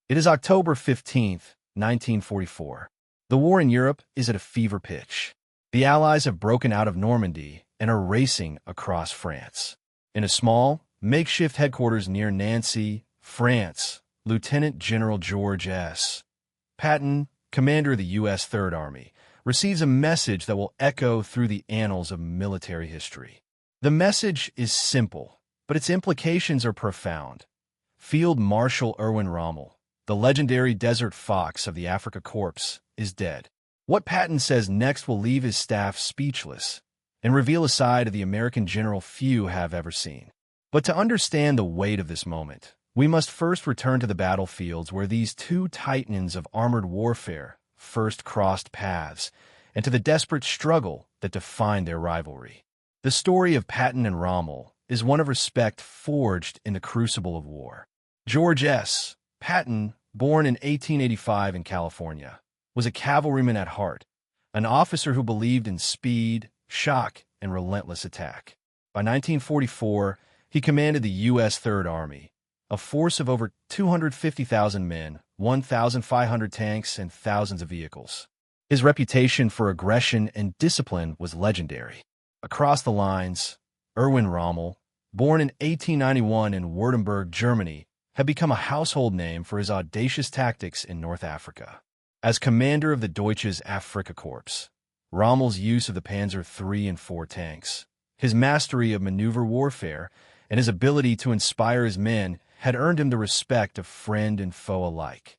It is October 15th, 1944. The war in Europe is at a fever pitch. The Allies have broken out of Normandy and are racing across France. In a small, makeshift headquarters near Nancy, France, Lieutenant General George S. Patton, commander of the U.S. Third Army, receives a message that will echo through the annals of military history. The message is simple, but its implications are profound. Field Marshal Erwin Rommel, the legendary Desert Fox of the Afrika Korps, is dead. What Patton says next will leave his staff speechless and reveal a side of the American general few have ever seen. But to understand the weight of this moment, we must first return to the battlefields where these two titans of armored warfare first crossed paths, and to the desperate struggle that defined their rivalry. The story of Patton and Rommel is one of respect forged in the crucible of war. George S. Patton, born in 1885 in California, was a cavalryman at heart, an officer who believed in speed, shock, and relentless attack. By 1944, he commanded the U.S. Third Army, a force of over 250,000 men, 1,500 tanks, and thousands of vehicles. His reputation for aggression and discipline was legendary. Across the lines, Erwin Rommel, born in 1891 in Württemberg, Germany, had become a household name for his audacious tactics in North Africa. As commander of the Deutsches Afrika Korps, Rommel's use of the Panzer III and IV tanks, his mastery of maneuver warfare, and his ability to inspire his men had earned him the respect of friend and foe alike.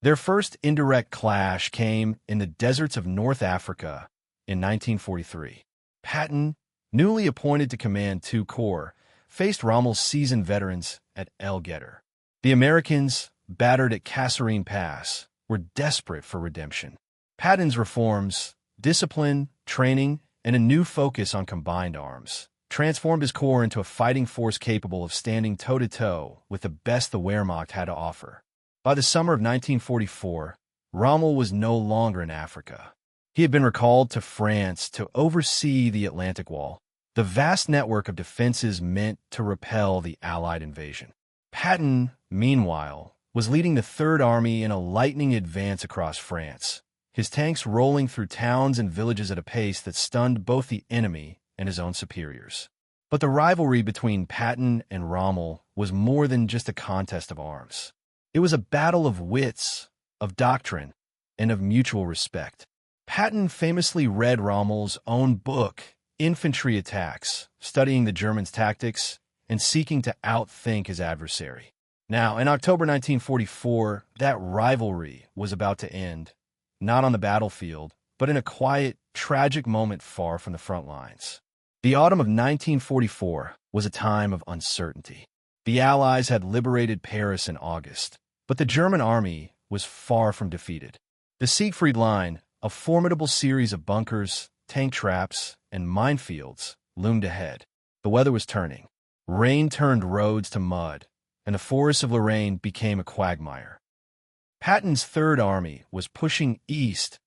Their first indirect clash came in the deserts of North Africa in 1943. Patton, newly appointed to command two corps, faced Rommel's seasoned veterans at El Getter. The Americans, battered at Kasserine Pass, were desperate for redemption. Patton's reforms, discipline, training, and a new focus on combined arms transformed his corps into a fighting force capable of standing toe-to-toe with the best the Wehrmacht had to offer. By the summer of 1944, Rommel was no longer in Africa. He had been recalled to France to oversee the Atlantic Wall, the vast network of defenses meant to repel the Allied invasion. Patton, meanwhile, was leading the Third Army in a lightning advance across France, his tanks rolling through towns and villages at a pace that stunned both the enemy and his own superiors. But the rivalry between Patton and Rommel was more than just a contest of arms. It was a battle of wits, of doctrine, and of mutual respect. Patton famously read Rommel's own book, Infantry Attacks, studying the Germans' tactics and seeking to outthink his adversary. Now, in October 1944, that rivalry was about to end, not on the battlefield, but in a quiet, tragic moment far from the front lines. The autumn of 1944 was a time of uncertainty. The Allies had liberated Paris in August, but the German army was far from defeated. The Siegfried Line, a formidable series of bunkers, tank traps, and minefields, loomed ahead. The weather was turning. Rain turned roads to mud, and the forests of Lorraine became a quagmire. Patton's Third Army was pushing east,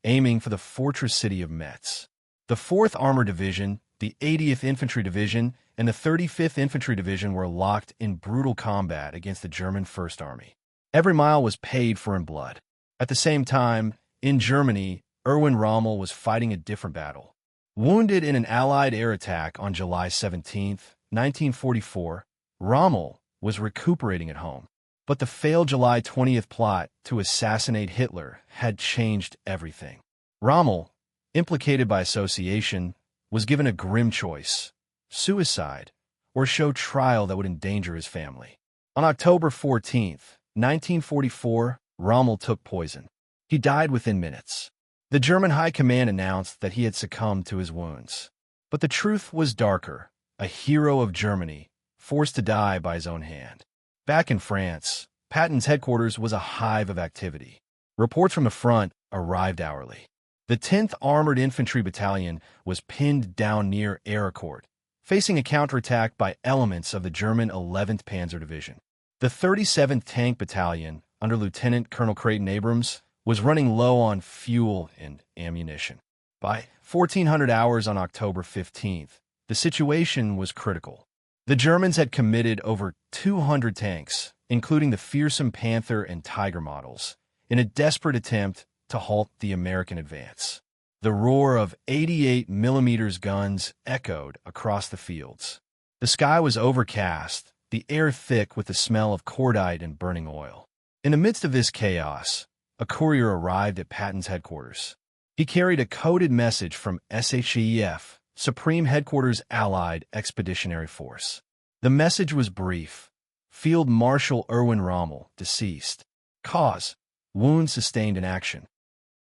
aiming for the fortress city of Metz. The 4th Armored Division, the 80th Infantry Division, and the 35th Infantry Division were locked in brutal combat against the German First Army. Every mile was paid for in blood. At the same time, in Germany, Erwin Rommel was fighting a different battle. Wounded in an Allied air attack on July 17, 1944, Rommel was recuperating at home. But the failed July 20th plot to assassinate Hitler had changed everything. Rommel, implicated by association, was given a grim choice: suicide or show trial that would endanger his family. On October 14, 1944, Rommel took poison. He died within minutes. The German High Command announced that he had succumbed to his wounds. But the truth was darker: a hero of Germany, forced to die by his own hand. Back in France, Patton's headquarters was a hive of activity. Reports from the front arrived hourly. The 10th Armored Infantry Battalion was pinned down near Ericourt, facing a counterattack by elements of the German 11th Panzer Division. The 37th Tank Battalion, under Lieutenant Colonel Creighton Abrams, was running low on fuel and ammunition. By 1400 hours on October 15th, the situation was critical. The Germans had committed over 200 tanks, including the fearsome Panther and Tiger models, in a desperate attempt to halt the American advance. The roar of 88mm guns echoed across the fields. The sky was overcast, the air thick with the smell of cordite and burning oil. In the midst of this chaos, a courier arrived at Patton's headquarters. He carried a coded message from SHEF, Supreme Headquarters Allied Expeditionary Force. The message was brief. Field Marshal Erwin Rommel, deceased. Cause: wounds sustained in action.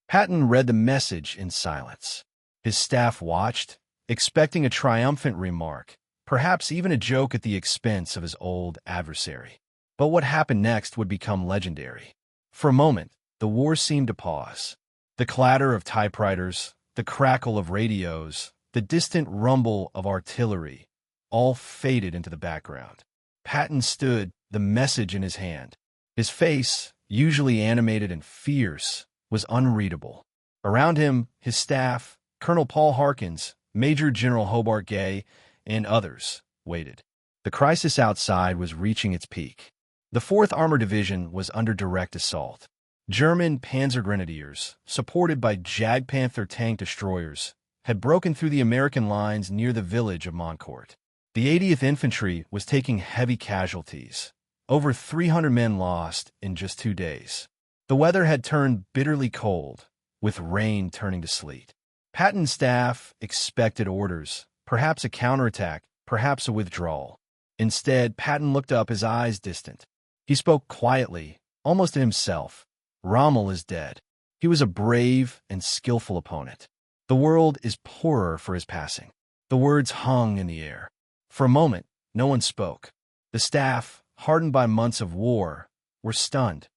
Patton read the message in silence. His staff watched, expecting a triumphant remark, perhaps even a joke at the expense of his old adversary. But what happened next would become legendary. For a moment, the war seemed to pause. The clatter of typewriters, the crackle of radios, the distant rumble of artillery, all faded into the background. Patton stood, the message in his hand. His face, usually animated and fierce, was unreadable. Around him, his staff, Colonel Paul Harkins, Major General Hobart Gay, and others, waited. The crisis outside was reaching its peak. The 4th Armored Division was under direct assault. German Panzer Grenadiers, supported by Jagdpanther tank destroyers, had broken through the American lines near the village of Moncourt. The 80th Infantry was taking heavy casualties, over 300 men lost in just 2 days. The weather had turned bitterly cold, with rain turning to sleet. Patton's staff expected orders, perhaps a counterattack, perhaps a withdrawal. Instead, Patton looked up, his eyes distant. He spoke quietly, almost to himself. Rommel is dead. He was a brave and skillful opponent. The world is poorer for his passing. The words hung in the air. For a moment, no one spoke. The staff, hardened by months of war, were stunned,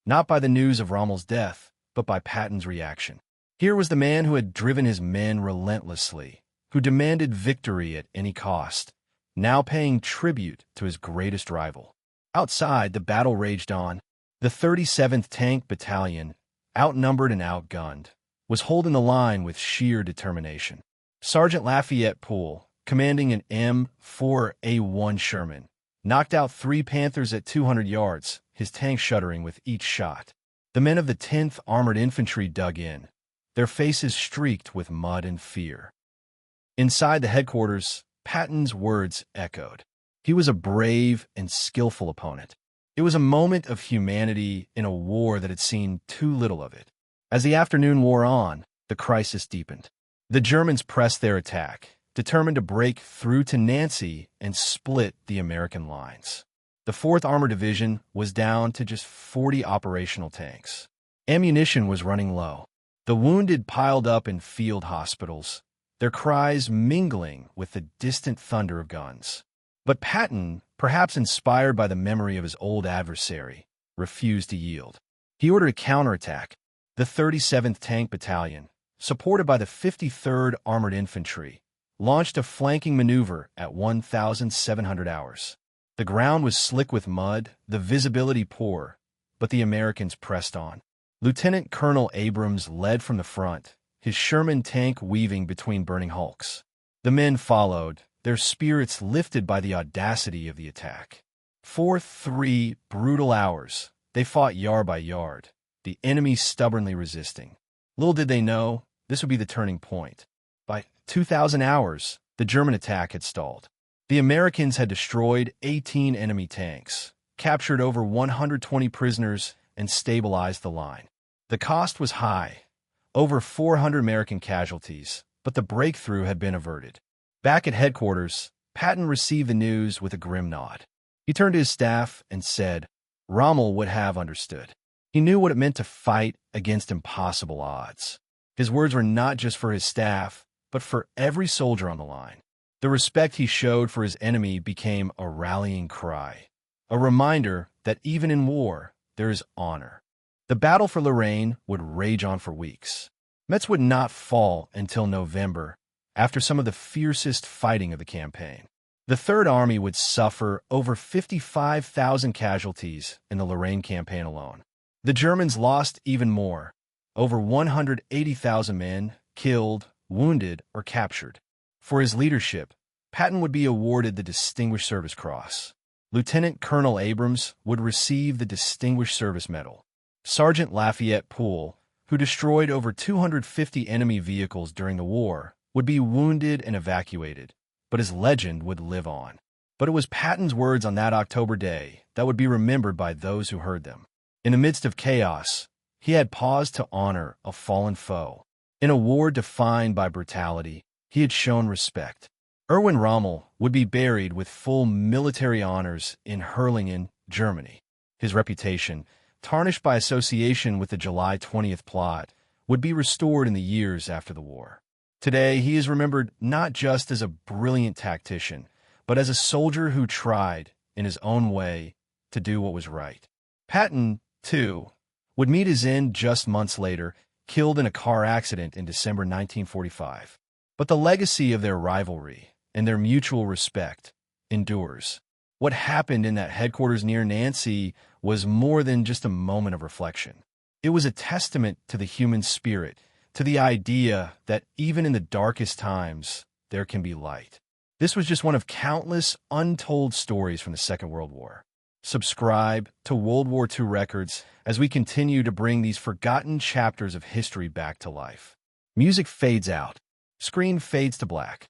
not by the news of Rommel's death, but by Patton's reaction. Here was the man who had driven his men relentlessly, who demanded victory at any cost, now paying tribute to his greatest rival. Outside, the battle raged on. The 37th Tank Battalion, outnumbered and outgunned, was holding the line with sheer determination. Sergeant Lafayette Poole, commanding an M4A1 Sherman, knocked out 3 Panthers at 200 yards, his tank shuddering with each shot. The men of the 10th Armored Infantry dug in, their faces streaked with mud and fear. Inside the headquarters, Patton's words echoed. He was a brave and skillful opponent. It was a moment of humanity in a war that had seen too little of it. As the afternoon wore on, the crisis deepened. The Germans pressed their attack, determined to break through to Nancy and split the American lines. The 4th Armored Division was down to just 40 operational tanks. Ammunition was running low. The wounded piled up in field hospitals, their cries mingling with the distant thunder of guns. But Patton, perhaps inspired by the memory of his old adversary, refused to yield. He ordered a counterattack. The 37th Tank Battalion, supported by the 53rd Armored Infantry, launched a flanking maneuver at 1,700 hours. The ground was slick with mud, the visibility poor, but the Americans pressed on. Lieutenant Colonel Abrams led from the front, his Sherman tank weaving between burning hulks. The men followed, their spirits lifted by the audacity of the attack. For 3 brutal hours, they fought yard by yard, the enemy stubbornly resisting. Little did they know, this would be the turning point. By 2,000 hours, the German attack had stalled. The Americans had destroyed 18 enemy tanks, captured over 120 prisoners, and stabilized the line. The cost was high, over 400 American casualties, but the breakthrough had been averted. Back at headquarters, Patton received the news with a grim nod. He turned to his staff and said, Rommel would have understood. He knew what it meant to fight against impossible odds. His words were not just for his staff, but for every soldier on the line. The respect he showed for his enemy became a rallying cry, a reminder that even in war, there is honor. The battle for Lorraine would rage on for weeks. Metz would not fall until November, after some of the fiercest fighting of the campaign. The Third Army would suffer over 55,000 casualties in the Lorraine campaign alone. The Germans lost even more, over 180,000 men killed, wounded, or captured. For his leadership, Patton would be awarded the Distinguished Service Cross. Lieutenant Colonel Abrams would receive the Distinguished Service Medal. Sergeant Lafayette Poole, who destroyed over 250 enemy vehicles during the war, would be wounded and evacuated, but his legend would live on. But it was Patton's words on that October day that would be remembered by those who heard them. In the midst of chaos, he had paused to honor a fallen foe. In a war defined by brutality, he had shown respect. Erwin Rommel would be buried with full military honors in Herrlingen, Germany. His reputation, tarnished by association with the July 20th plot, would be restored in the years after the war. Today, he is remembered not just as a brilliant tactician, but as a soldier who tried, in his own way, to do what was right. Patton, too, would meet his end just months later, killed in a car accident in December 1945. But the legacy of their rivalry and their mutual respect endures. What happened in that headquarters near Nancy was more than just a moment of reflection. It was a testament to the human spirit, to the idea that even in the darkest times, there can be light. This was just one of countless untold stories from the Second World War. Subscribe to World War II Records as we continue to bring these forgotten chapters of history back to life. Music fades out. Screen fades to black.